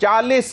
40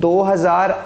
2000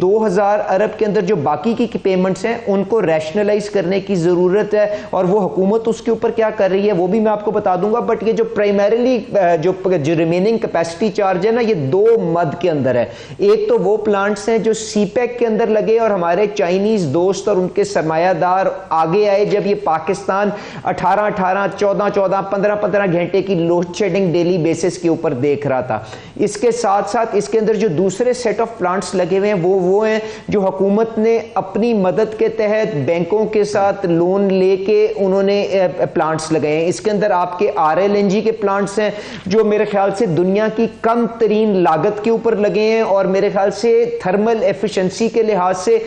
2000 ارب کے اندر جو باقی کی پیمنٹس ہیں ان کو ریشنلائز کرنے کی ضرورت ہے, اور وہ حکومت اس کے اوپر کیا کر رہی ہے وہ بھی میں آپ کو بتا دوں گا. بٹ یہ جو پرائمریلی جو ریمیننگ کیپیسٹی چارج ہے نا, یہ دو مد کے اندر ہے. ایک تو وہ پلانٹس ہیں جو سی پیک کے اندر لگے اور ہمارے چائنیز دوست اور ان کے سرمایہ دار آگے آئے جب یہ پاکستان 15 گھنٹے کی لوڈ شیڈنگ ڈیلی بیسس کے اوپر دیکھ رہا تھا. اس کے ساتھ ساتھ اس کے اندر جو دوسرے سیٹ آف پلانٹس لگے ہوئے ہیں وہ ہیں جو حکومت نے اپنی مدد کے تحت بینکوں کے ساتھ لون لے کے انہوں نے پلانٹس لگائے ہیں. اس کے اندر آپ کے RLNG کے پلانٹس ہیں جو میرے خیال سے دنیا کی کم ترین لاگت کے اوپر لگے ہیں اور میرے خیال سے تھرمل ایفیشنسی کے لحاظ سے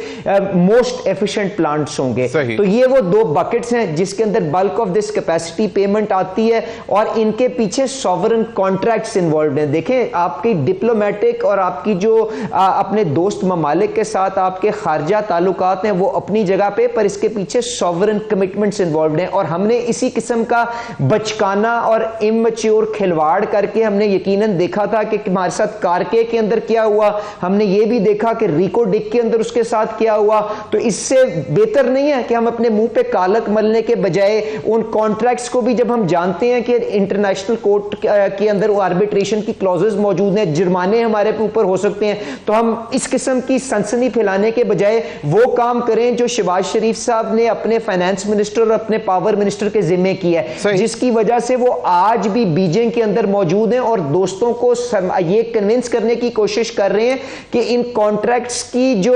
موسٹ ایفیشنٹ پلانٹس ہوں گے. تو یہ وہ دو بکٹس ہیں جس کے اندر bulk of this capacity payment آتی ہے, اور ان کے پیچھے سوورن کانٹریکٹس انوالوڈ ہیں. دیکھیں آپ کی ڈپلومیٹک اور آپ کی جو اپنے دوست ممالک کے ساتھ آپ کے خارجہ تعلقات ہیں وہ اپنی جگہ پہ, پر اس کے پیچھے سوورن کمٹمنٹس انوالوڈ ہیں. اور ہم نے اسی قسم کا بچکانہ اور امچیور کھلواڑ کر کے ہم نے یقیناً دیکھا تھا کہ ہمارے ساتھ کارکے کے اندر کیا ہوا, ہم نے یہ بھی دیکھا کہ ریکو ڈک کے اندر اس کے ساتھ کیا ہوا. تو اس سے بہتر نہیں ہے کہ ہم اپنے منہ پہ کالک ملنے کے بجائے ان کانٹریکٹس کو بھی, جب ہم جانتے ہیں کہ انٹرنیشنل کورٹ کے اندر آربیٹریشن کی کلوزز موجود ہیں, جرمانے ہمارے اوپر ہو سکتے ہیں, تو ہم اس قسم کی سنسنی پھیلانے کے بجائے وہ کام کریں جو شہباز شریف صاحب نے اپنے فائنانس منسٹر اور اپنے پاور منسٹر کے ذمہ کیا ہے, جس کی وجہ سے وہ آج بھی بیجنگ کے اندر موجود ہیں اور دوستوں کو یہ کنونس کرنے کی کوشش کر رہے ہیں کہ ان کانٹریکٹس کی جو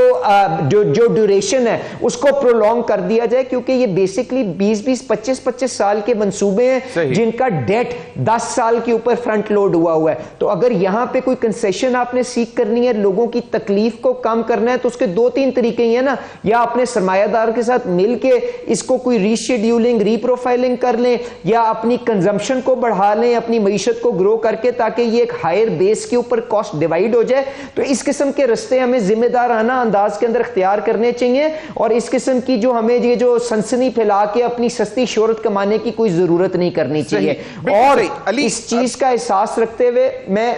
ڈیوریشن ہے اس کو پرولونگ کر دیا جائے, کیونکہ یہ بیسکلی 20-25 سال کے منصوبے ہیں جن کا ڈیٹ 10 سال کے اوپر فرنٹ لوڈ ہوا ہے. تو اگر یہاں پہ کوئی کنسیشن آپ نے سیکھ کرنی ہے, لوگوں کی تکلیف کو کم کرنا ہے, تو اس کے 2-3 طریقے ہی ہیں نا. یا اپنے سرمایہ دار کے ساتھ مل کے اس کو کوئی ری شیڈیولنگ, ری پروفائلنگ کر لیں, یا اپنی کنزمپشن کو بڑھا لیں, اپنی معیشت کو گرو کر کے, تاکہ یہ ایک ہائر بیس کے اوپر کاسٹ ڈیوائیڈ ہو جائے. تو اس قسم کے رستے ہمیں ذمہ دارانہ انداز کے اندر اختیار کرنے چاہیے, اور اس قسم کی جو ہمیں یہ جو سنسنی پھیلا کے اپنی سستی شہرت کمانے کی کوئی ضرورت نہیں کرنی چاہیے. اور اس چیز کا احساس رکھتے ہوئے میں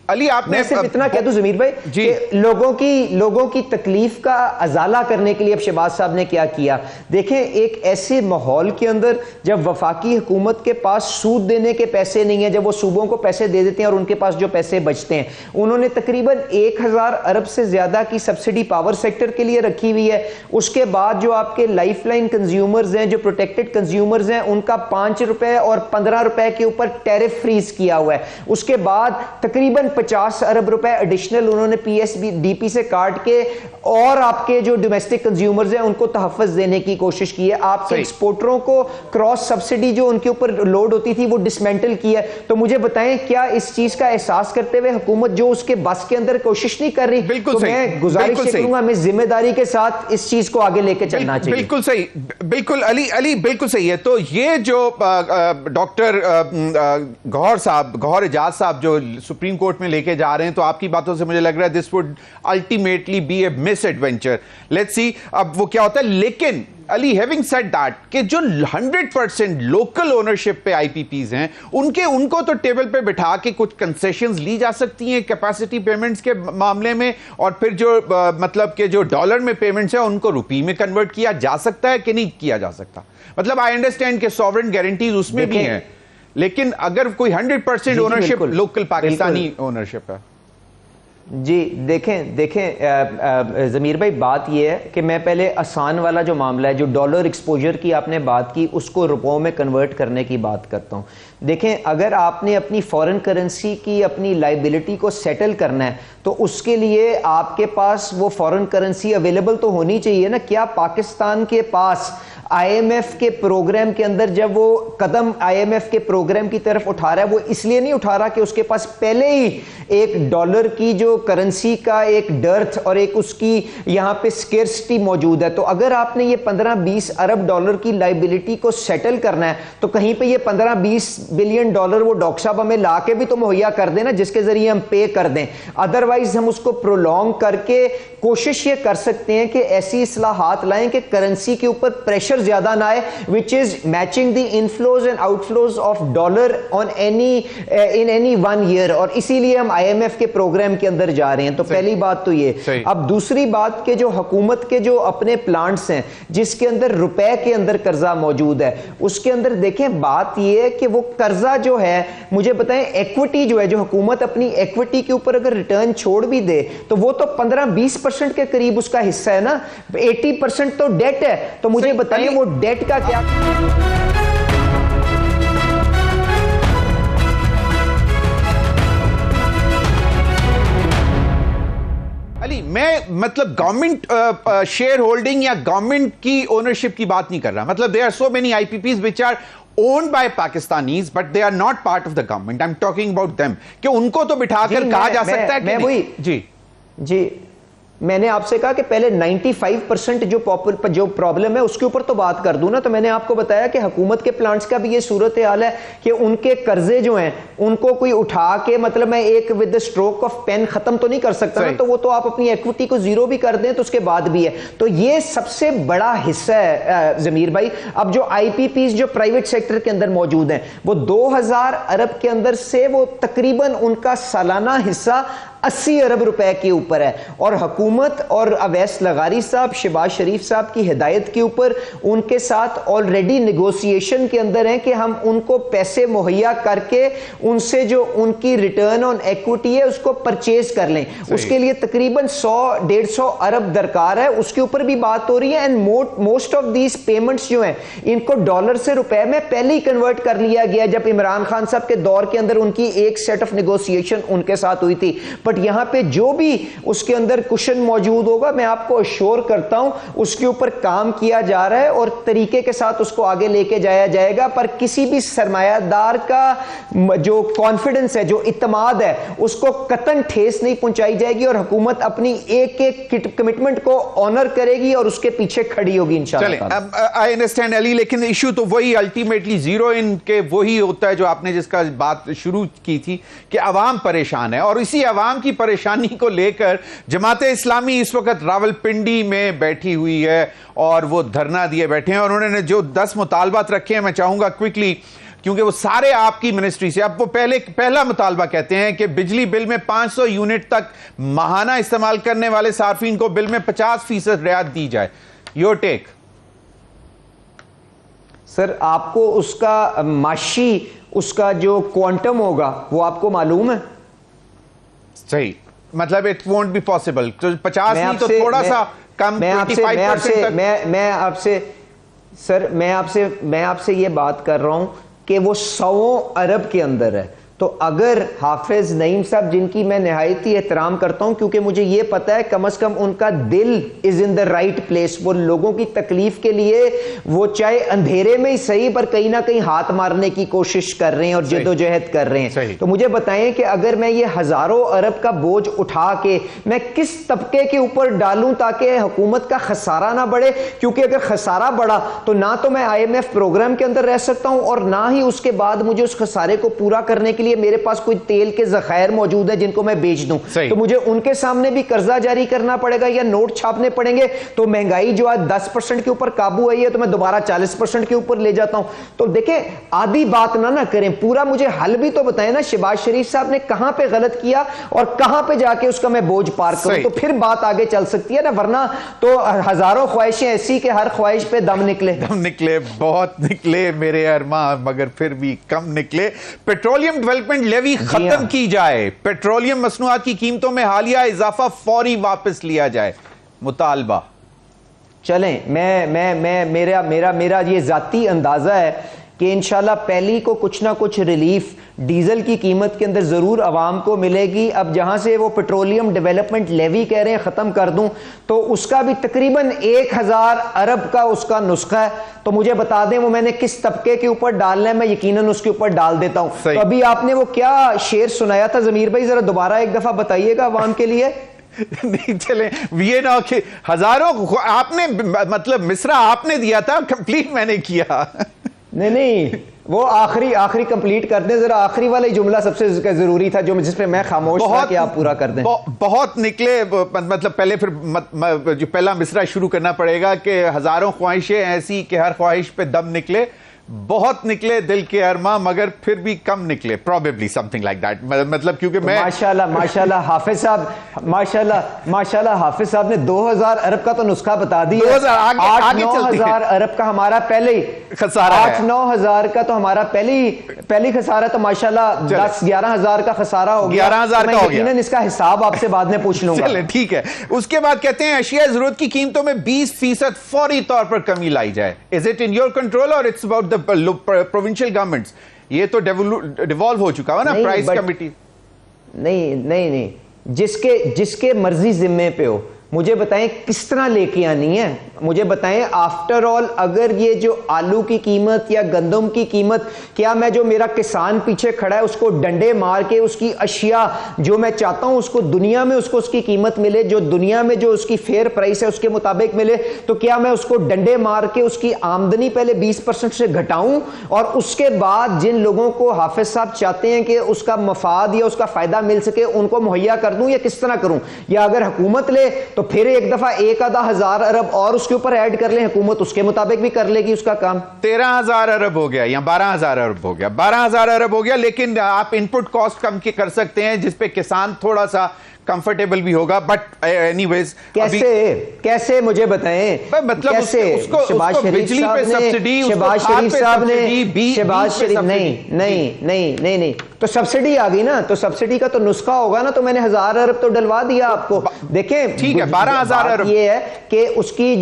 علی آپ نے صرف اتنا کہہ دوں ضمیر بھائی کہ لوگوں کی تکلیف کا ازالہ کرنے کے لیے اب شہباز صاحب نے کیا کیا. دیکھیں ایک ایسے ماحول کے اندر جب وفاقی حکومت کے پاس سود دینے کے پیسے نہیں ہیں, جب وہ صوبوں کو پیسے دے دیتے ہیں اور ان کے پاس جو پیسے بچتے ہیں, انہوں نے تقریباً 1000 ارب سے زیادہ کی سبسڈی پاور سیکٹر کے لیے رکھی ہوئی ہے. اس کے بعد جو آپ کے لائف لائن کنزیومرز ہیں, جو پروٹیکٹڈ کنزیومرز ہیں, ان کا 5 روپے اور 15 روپے کے اوپر ٹیرف فریز کیا ہوا ہے. اس کے بعد تقریباً 50 ارب روپے ایڈیشنل انہوں نے PSDP سے کاٹ کے اور آپ کے جو ڈومیسٹک کنزیومرز ہیں ان کو تحفظ دینے کی کوشش کی ہے. آپ کے ایکسپورٹروں کو کراس سبسڈی جو ان کے اوپر لوڈ ہوتی تھی وہ ڈسمینٹل کی ہے. تو مجھے بتائیں کیا اس چیز کا احساس کرتے ہوئے حکومت جو اس کے بس کے اندر کوشش نہیں کر رہی؟ تو میں گزارش کروں گا ہمیں ذمہ داری کے ساتھ اس چیز کو آگے لے کے چلنا چاہیے. بالکل صحیح, بالکل علی بالکل صحیح ہے. تو یہ جو ڈاکٹر گوہر اعجاز صاحب جو سپریم کورٹ میں لے کے جا رہے ہیں, تو آپ کی باتوں سے مجھے لگ رہا ہے this would ultimately be a misadventure. Let's see اب وہ کیا ہوتا ہے. لیکن علی ہیونگ سیڈ دیٹ کہ جو 100% لوکل اونرشپ پہ IPPs ہیں ان کو تو ٹیبل پہ بٹھا کے کچھ کنسیشنز لی جا سکتی ہیں کیپیسٹی پیمنٹس کے معاملے میں, اور پھر جو مطلب کہ جو ڈالر میں پیمنٹس ہیں ان کو روپی میں کنورٹ کیا جا سکتا ہے کہ نہیں کیا جا سکتا. مطلب آئی انڈرسٹینڈ کہ سوورن گارنٹیز اس میں بھی ہیں, لیکن اگر کوئی 100% اونرشپ لوکل پاکستانی اونرشپ ہے. جی دیکھیں ضمیر بھائی, بات یہ ہے کہ میں پہلے آسان والا جو معاملہ ہے, جو ڈالر ایکسپوجر کی آپ نے بات کی, اس کو روپوں میں کنورٹ کرنے کی بات کرتا ہوں. دیکھیں اگر آپ نے اپنی فورن کرنسی کی اپنی لائبلٹی کو سیٹل کرنا ہے تو اس کے لیے آپ کے پاس وہ فورن کرنسی اویلیبل تو ہونی چاہیے نا. کیا پاکستان کے پاس IMF کے پروگرام کے اندر جب وہ قدم IMF کے پروگرام کی طرف اٹھا رہا ہے, وہ اس لیے نہیں اٹھا رہا کہ اس کے پاس پہلے ہی ایک ڈالر کی جو کرنسی کا ایک ڈرتھ اور ایک اس کی یہاں پہ سکیرسٹی موجود ہے. تو اگر آپ نے یہ 15-20 ارب ڈالر کی لائبلٹی کو سیٹل کرنا ہے تو کہیں پہ یہ 15-20 بلین ڈالر وہ ڈاکٹر صاحب ہمیں لا کے بھی تو مہیا کر دیں نا, جس کے ذریعے ہم پے کر دیں. ادروائز ہم اس کو پرولونگ کر کے کوشش یہ کر سکتے ہیں کہ ایسی اصلاحات لائیں کہ کرنسی کے اوپر پریشر زیادہ نہ آئے which is matching the inflows and outflows of dollar on in any one year, اور اسی لیے ہم IMF کے پروگرام کے اندر جا رہے ہیں. تو پہلی بات تو یہ. اب دوسری بات کہ جو حکومت کے جو اپنے پلانٹس ہیں جس کے اندر روپے کے اندر قرضہ موجود ہے, اس کے اندر دیکھیں بات یہ ہے کہ وہ قرضہ جو ہے, مجھے بتائیں ایکوٹی جو ہے, جو حکومت اپنی ایکوٹی کے اوپر اگر ریٹرن چھوڑ بھی دے تو وہ تو 15-20% کے قریب اس کا حصہ ہے نا, 80% تو ڈیٹ ہے. تو مجھے بتائیں وہ ڈیٹ کا کیا. علی, میں مطلب گورنمنٹ شیئر ہولڈنگ یا گورنمنٹ کی اونرشپ کی بات نہیں کر رہا. مطلب there are so many IPPs which are owned by Pakistanis but they are not part of the government. I'm talking about them. کہ ان کو تو بٹھا کر کہا جا سکتا ہے کہ وہی جی میں نے آپ سے کہا کہ پہلے 95% جو پرابلم ہے اس کے اوپر تو بات کر دوں نا. تو میں نے آپ کو بتایا کہ حکومت کے پلانٹس کا بھی یہ صورتحال ہے کہ ان کے قرضے جو ہیں ان کو کوئی اٹھا کے مطلب میں ایک ود اسٹروک آف پین ختم تو نہیں کر سکتا نا, تو وہ تو آپ اپنی ایکوٹی کو زیرو بھی کر دیں تو اس کے بعد بھی ہے. تو یہ سب سے بڑا حصہ ہے ضمیر بھائی. اب جو IPPs جو پرائیویٹ سیکٹر کے اندر موجود ہیں وہ 2000 ارب کے اندر سے وہ تقریباً ان کا سالانہ حصہ 80 ارب روپے کے اوپر ہے. اور حکومت اور اویس لغاری صاحب, شہباز شریف صاحب کی ہدایت کے اوپر ان کے ساتھ آلریڈی نیگوسیشن کے اندر ہیں کہ ہم ان کو پیسے مہیا کر کے ان سے جو ان کی ریٹرن آن ایکوٹی ہے اس کو پرچیز کر لیں. اس کے لیے تقریباً 100-150 ارب درکار ہے. اس کے اوپر بھی بات ہو رہی ہے. And most of these payments جو ہیں ان کو ڈالر سے روپے میں پہلے ہی کنورٹ کر لیا گیا جب عمران خان صاحب کے دور کے اندر ان کی ایک سیٹ آف نیگوسیشن ان کے ساتھ ہوئی تھی. بٹ یہاں پہ جو بھی اس کے اندر کشن موجود ہوگا میں آپ کو اشور کرتا ہوں اس کے اوپر کام کیا جا رہا ہے اور طریقے کے ساتھ اس کو آگے لے کے جایا جائے گا. پر کسی بھی سرمایہ دار کا جو کانفیڈنس ہے, جو اعتماد ہے, اس کو قطعاً ٹھیس نہیں پہنچائی جائے گی اور حکومت اپنی ایک کمٹمنٹ کو آنر کرے گی اور اس کے پیچھے کھڑی ہوگی انشاءاللہ. آئی انڈرسٹینڈ علی, لیکن ایشو تو وہی الٹیمیٹلی زیرو ان کے وہی ہوتا ہے جو آپ نے جس کا بات شروع کی تھی کہ عوام پریشان ہے. اور اسی عوام کی پریشانی کو لے کر جماعت اسلامی اس وقت راولپنڈی میں بیٹھی ہوئی ہے اور وہ دھرنا دیے بیٹھے ہیں. اور انہوں نے جو 10 مطالبات رکھے ہیں میں چاہوں گا کوئکلی, کیونکہ وہ سارے آپ کی منسٹری سے. اب وہ پہلا مطالبہ کہتے ہیں کہ بجلی بل میں 500 یونٹ تک ماہانہ استعمال کرنے والے صارفین کو بل میں 50% رعایت دی جائے. Your take. سر آپ کو اس کا معاشی اس کا جو کوانٹم ہوگا وہ آپ کو معلوم ہے؟ صحیح, مطلب اٹ وونٹ بی پاسبل. 50 نہیں تو تھوڑا سا کم, 25%. میں آپ سے یہ بات کر رہا ہوں کہ وہ 100 ارب کے اندر ہے. تو اگر حافظ نعیم صاحب, جن کی میں نہایتی احترام کرتا ہوں کیونکہ مجھے یہ پتا ہے کم از کم ان کا دل از ان دا رائٹ پلیس, وہ لوگوں کی تکلیف کے لیے وہ چاہے اندھیرے میں ہی صحیح پر کہیں نہ کہیں ہاتھ مارنے کی کوشش کر رہے ہیں اور جد و جہد کر رہے ہیں. تو مجھے بتائیں کہ اگر میں یہ ہزاروں ارب کا بوجھ اٹھا کے میں کس طبقے کے اوپر ڈالوں تاکہ حکومت کا خسارہ نہ بڑھے, کیونکہ اگر خسارہ بڑھا تو نہ تو میں IMF پروگرام کے اندر رہ سکتا ہوں اور نہ ہی اس کے بعد مجھے اس خسارے کو پورا کرنے کے لیے میرے پاس کوئی تیل کے ذخائر موجود ہے جن کو میں بیچ دوں. تو مجھے ان کے سامنے بھی قرضہ جاری کرنا پڑے گا یا نوٹ چھاپنے پڑیں گے. تو مہنگائی جو آج 10% کے اوپر قابو آئی ہے تو میں دوبارہ 40% کے اوپر لے جاتا ہوں. تو دیکھیں آدھی بات نہ کریں, پورا مجھے حل بھی تو بتائیں نا. شہباز شریف صاحب نے کہاں پہ غلط کیا اور کہاں پہ جا کے اس کا میں بوجھ پار کروں, تو پھر بات آگے چل سکتی ہے نا. ورنہ تو ہزاروں خواہشیں ایسی کہ ہر خواہش پہ دم نکلے بہت نکلے میرے ارماں, مگر پھر بھی کم نکلے. پیٹرولیم ڈیولپمنٹ لیوی ختم کی جائے, پیٹرولیم مصنوعات کی قیمتوں میں حالیہ اضافہ فوری واپس لیا جائے, مطالبہ. چلیں میرا یہ ذاتی اندازہ ہے کہ انشاءاللہ پہلی کو کچھ نہ کچھ ریلیف ڈیزل کی قیمت کے اندر ضرور عوام کو ملے گی. اب جہاں سے وہ پیٹرولیم ڈیولپمنٹ لیوی کہہ رہے ہیں ختم کر دوں, تو اس کا بھی تقریباً 1000 ارب کا اس کا نسخہ ہے. تو مجھے بتا دیں وہ میں نے کس طبقے کے اوپر ڈالنا ہے, میں یقیناً اس کے اوپر ڈال دیتا ہوں. تو ابھی آپ نے وہ کیا شعر سنایا تھا ضمیر بھائی, ذرا دوبارہ ایک دفعہ بتائیے گا عوام کے لیے. نہیں چلیں, یہ نہ کہ ہزاروں آپ نے مطلب مصرع آپ نے دیا تھا, کمپلیٹ میں نے کیا. نہیں وہ آخری کمپلیٹ کر دیں ذرا, آخری والا جملہ سب سے ضروری تھا جس پہ میں خاموش تھا کہ آپ پورا کر دیں. بہت نکلے, مطلب پہلے پھر جو پہلا مصرع شروع کرنا پڑے گا کہ ہزاروں خواہشیں ایسی کہ ہر خواہش پہ دم نکلے, بہت نکلے دل کے ارماں مگر پھر بھی کم نکلے, probably something like that. مطلب کیونکہ میں ماشاءاللہ حافظ صاحب, ماشاءاللہ حافظ صاحب نے 2000 ارب کا تو نسخہ بتا دیا. 8-9 ارب کا ہمارا پہلے خسارہ ہے, 8-9 ہزار کا تو ہمارا پہلی خسارہ, تو ماشاءاللہ 10-11 ہزار کا خسارہ ہو گیا. 11,000 کا ہو گیا. یقیناً اس کا حساب آپ سے بعد میں پوچھ لوں گا. چلے ٹھیک ہے. اس کے بعد کہتے ہیں اشیاء ضرورت کی قیمتوں میں 20% فوری طور پر کمی لائی جائے. Is it in your control or it's about the provincial governments? یہ تو ڈیوالو ہو چکا ہے نا پرائس کمیٹی. نہیں, جس کے مرضی ذمے پہ ہو, مجھے بتائیں کس طرح لے کے آنی ہے, مجھے بتائیں. آفٹر آل اگر یہ جو آلو کی قیمت یا گندم کی قیمت, کیا میں جو میرا کسان پیچھے کھڑا ہے اس کو ڈنڈے مار کے اس کی اشیاء جو میں چاہتا ہوں اس کو دنیا میں اس کی قیمت ملے, جو دنیا میں جو اس کی فیئر پرائس ہے اس کے مطابق ملے, تو کیا میں اس کو ڈنڈے مار کے اس کی آمدنی پہلے 20% سے گھٹاؤں اور اس کے بعد جن لوگوں کو حافظ صاحب چاہتے ہیں کہ اس کا مفاد یا اس کا فائدہ مل سکے ان کو مہیا کر دوں, یا کس طرح کروں؟ یا اگر حکومت لے تو پھر ایک دفعہ 1-1000 ارب اور اس کے اوپر ایڈ کر لیں, حکومت اس کے مطابق بھی کر لے گی اس کا کام. 13,000 ارب ہو گیا یا 12,000 ارب ہو گیا, 12,000 ارب ہو گیا, لیکن آپ ان پٹ کاسٹ کم کر سکتے ہیں جس پہ کسان تھوڑا سا کمفرٹیبل بھی ہوگا. بٹ اینی ویز کیسے مجھے بتائیں, مطلب شہباز شریف صاحب نے نہیں تو سبسڈی آ گئی نا, تو سبسڈی کا تو نسخہ ہوگا نا, تو میں نے 1000 ارب تو ڈلوا دیا آپ کو. دیکھیں ٹھیک ہے, 12,000 ارب. یہ ہے کہ اس کی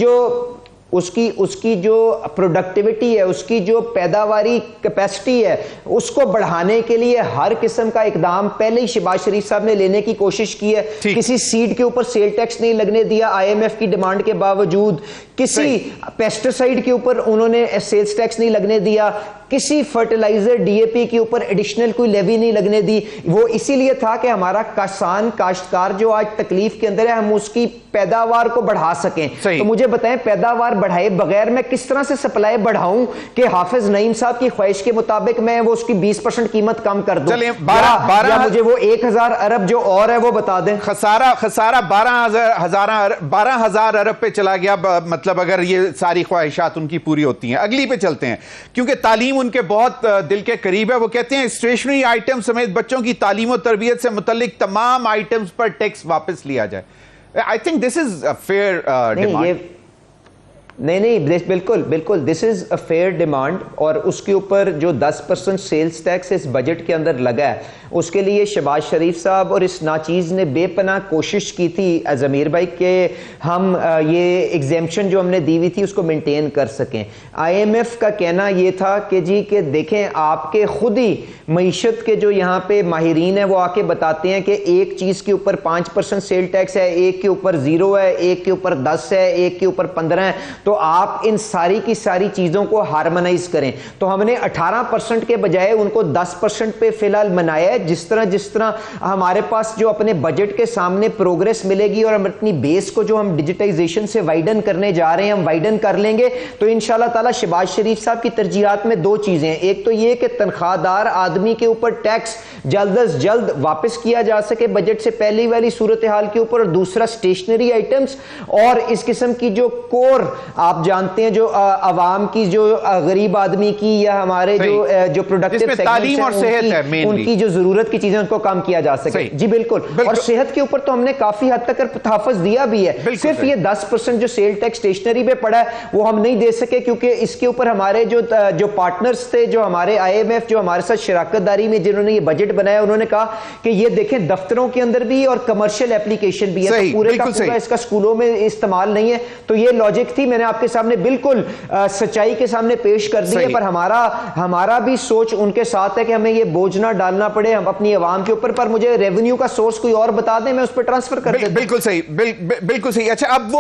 جو پروڈکٹیوٹی ہے, اس کی جو پیداواری کیپیسٹی ہے, اس کو بڑھانے کے لیے ہر قسم کا اقدام پہلے ہی شہباز شریف صاحب نے لینے کی کوشش کی ہے. کسی سیڈ کے اوپر سیل ٹیکس نہیں لگنے دیا IMF کی ڈیمانڈ کے باوجود, کسی پیسٹیسائیڈ کے اوپر انہوں نے سیلز ٹیکس نہیں لگنے دیا, کسی فرٹیلائزر DAP کے اوپر ایڈیشنل کوئی لیوی نہیں لگنے دی. وہ اسی لیے تھا کہ ہمارا کاشتکار جو آج تکلیف کے اندر ہے, ہم اس کی پیداوار کو بڑھا سکیں. تو مجھے بتائیں پیداوار بڑھائے بغیر میں کس طرح سے سپلائی بڑھاؤں کہ حافظ نعیم صاحب کی خواہش کے مطابق میں وہ اس کی 20% قیمت کم کر دوں, یا مجھے وہ 1,000 ارب جو اور ہے وہ بتا دیں. خسارہ 12,000 ارب پہ چلا گیا, مطلب اگر یہ ساری خواہشات ان کی پوری ہوتی ہیں. اگلی پہ چلتے ہیں کیونکہ تعلیم ان کے بہت دل کے قریب ہے. وہ کہتے ہیں اسٹیشنری آئٹم سمیت بچوں کی تعلیم و تربیت سے متعلق تمام آئٹمز پر ٹیکس واپس لیا جائے. I think this is a fair demand. نہیں بالکل دس از اے فیئر ڈیمانڈ, اور اس کے اوپر جو 10% سیلز ٹیکس اس بجٹ کے اندر لگا ہے, اس کے لیے شہباز شریف صاحب اور اس ناچیز نے بے پناہ کوشش کی تھی ضمیر بھائی کہ ہم یہ ایگزیمپشن جو ہم نے دی ہوئی تھی اس کو مینٹین کر سکیں. IMF کا کہنا یہ تھا کہ جی کہ دیکھیں آپ کے خود ہی معیشت کے جو یہاں پہ ماہرین ہیں وہ آ کے بتاتے ہیں کہ ایک چیز کے اوپر 5% سیل ٹیکس ہے, ایک کے اوپر 0 ہے, ایک کے اوپر 10 ہے, ایک کے اوپر 15 ہے, تو آپ ان ساری کی ساری چیزوں کو ہارمونائز کریں. تو ہم نے 18% کے بجائے ان کو 10% پہ فی الحال منایا ہے. جس طرح ہمارے پاس جو اپنے بجٹ کے سامنے پروگریس ملے گی اور ہم اپنی بیس کو جو ہم ڈیجیٹائزیشن سے وائڈن کرنے جا رہے ہیں ہم وائڈن کر لیں گے. تو انشاءاللہ تعالی شہباز شریف صاحب کی ترجیحات میں 2 چیزیں ہیں. ایک تو یہ کہ تنخواہ دار آدمی کے اوپر ٹیکس جلد از جلد واپس کیا جا سکے بجٹ سے پہلی والی صورتحال کے اوپر, اور دوسرا اسٹیشنری آئٹمس اور اس قسم کی جو کور آپ جانتے ہیں جو عوام کی جو غریب آدمی کی یا ہمارے جو پروڈکٹیو سیگمنٹس ہیں ان کی جو ضرورت کی چیزیں ان کو کم کیا جا سکے. جی بالکل, اور صحت کے اوپر تو ہم نے کافی حد تک تحفظ دیا بھی ہے. صرف یہ 10% جو سیل ٹیکس اسٹیشنری پہ پڑا ہے وہ ہم نہیں دے سکے کیونکہ اس کے اوپر ہمارے جو پارٹنرز تھے, جو ہمارے IMF جو ہمارے ساتھ شراکت داری میں جنہوں نے یہ بجٹ بنایا, انہوں نے کہا کہ یہ دیکھیں دفتروں کے اندر بھی اور کمرشل اپلیکیشن بھی ہے, پورے کا پورا اس کا اسکولوں میں استعمال نہیں ہے. تو یہ لاجک تھی, میں نے آپ کے سامنے بالکل سچائی کے سامنے پیش کر دی ہے, پر ہمارا بھی سوچ ان کے ساتھ ہے کہ ہمیں یہ بوجھ نہ ڈالنا پڑے ہم اپنی عوام کے اوپر, پر مجھے ریونیو کا سورس کوئی اور بتا دیں میں اس پہ ٹرانسفر کر دیں. بالکل صحیح. اچھا, اب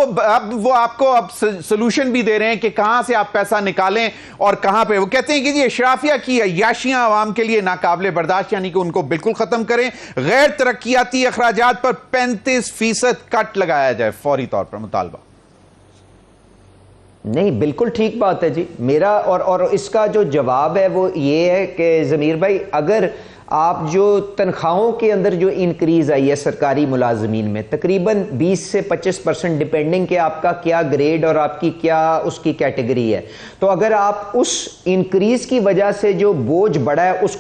وہ آپ کو اب سولوشن بھی دے رہے ہیں کہ کہاں سے آپ پیسہ نکالیں اور کہاں پہ. وہ کہتے ہیں کہ یہ اشرافیہ کی عیاشیاں عوام کے لیے ناقابل برداشت, یعنی کہ ان کو بالکل ختم کریں. غیر ترقیاتی اخراجات پر 35% کٹ لگایا جائے فوری طور پر. مطالبہ نہیں بالکل ٹھیک بات ہے جی. میرا اور اس کا جو جواب ہے وہ یہ ہے کہ ضمیر بھائی اگر آپ جو تنخواہوں کے اندر جو انکریز آئی ہے سرکاری ملازمین میں تقریباً 20 سے 25% ڈپینڈنگ کہ آپ کا کیا گریڈ اور آپ کی کیا اس کی کیٹیگری ہے, تو اگر آپ اس انکریز کی وجہ سے جو بوجھ بڑھا ہے اس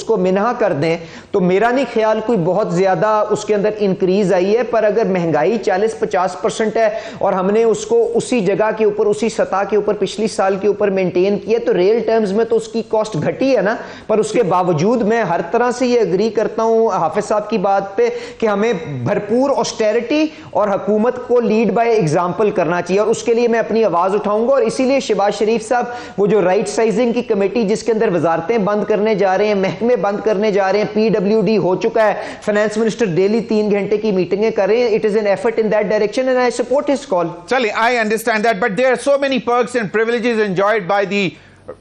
کو منہا کر دیں تو میرا نہیں خیال کوئی بہت زیادہ اس کے اندر انکریز آئی ہے. پر اگر مہنگائی 40-50% ہے اور ہم نے اس کو اسی جگہ کے اوپر اسی سطح کے اوپر پچھلی سال کے اوپر مینٹین کیا تو ریل ٹرمز میں تو اس کی کاسٹ گھٹی ہے نا. پر اس کے باوجود میں ہر طرح سے یہ اگری کرتا ہوں حافظ صاحب کی بات پہ کہ ہمیں بھرپور آسٹیرٹی اور حکومت کو لیڈ بائی ایگزامپل کرنا چاہیے, اور اس کے لیے میں اپنی آواز اٹھاؤں گا. اور اسی لیے شہباز شریف صاحب وہ جو رائٹ سائزنگ کی کمیٹی جس کے اندر وزارتیں بند کرنے جا رہے ہیں, محکمے بند کرنے جا رہے ہیں, PWD ہو چکا ہے, فائنانس منسٹر ڈیلی 3 گھنٹے کی میٹنگیں کر رہے ہیں. It is an effort in that direction and I support his call. چلیے, I understand that, but there are so many perks and privileges enjoyed by the